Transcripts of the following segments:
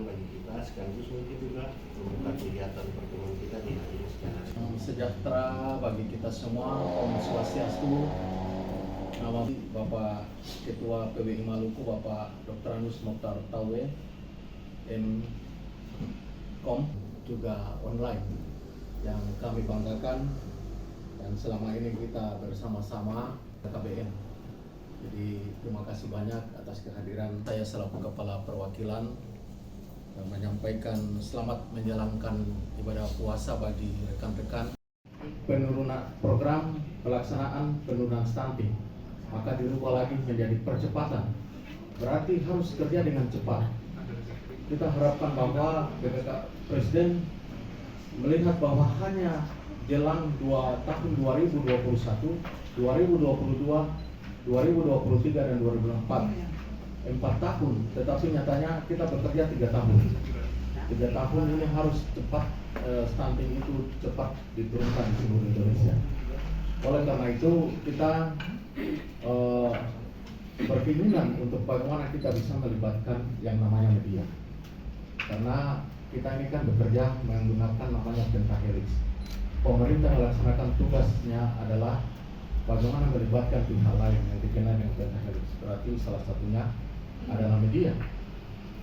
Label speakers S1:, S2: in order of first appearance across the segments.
S1: bagi kita sekaligus mungkin juga membuka kegiatan pertemuan kita di hari ini secara
S2: sejahtera bagi kita semua. Om Swastiastu. Nama Bapak Ketua PWI Maluku, Bapak Dr. Anus Mokhtar Tawe, M.Com, juga online yang kami banggakan, dan selama ini kita bersama-sama KBN. Jadi terima kasih banyak atas kehadiran saya selaku Kepala Perwakilan dan menyampaikan selamat menjalankan ibadah puasa bagi rekan-rekan. Penurunan program pelaksanaan penurunan stunting maka dirubah lagi menjadi percepatan, berarti harus kerja dengan cepat. Kita harapkan bahwa Presiden melihat bahwa hanya jelang tahun 2021, 2022, 2023 dan 2024, 4 tahun, tetapi nyatanya kita bekerja 3 tahun. 3 tahun ini harus cepat, stunting itu cepat diturunkan di seluruh Indonesia. Oleh karena itu kita berkeinginan untuk bagaimana kita bisa melibatkan yang namanya media, karena kita ini kan bekerja menggunakan namanya pentahelix. Pemerintah melaksanakan tugasnya adalah bagaimana melibatkan pihak lain yang dikenal dengan pentahelix. Berarti salah satunya adalah media,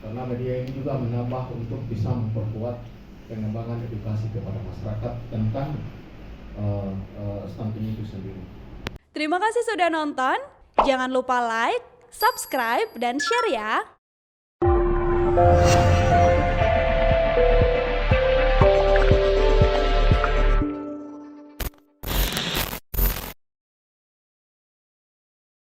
S2: karena media ini juga menambah untuk bisa memperkuat pengembangan edukasi kepada masyarakat tentang stunting itu sendiri.
S3: Terima kasih sudah nonton. Jangan lupa like, subscribe, dan share ya.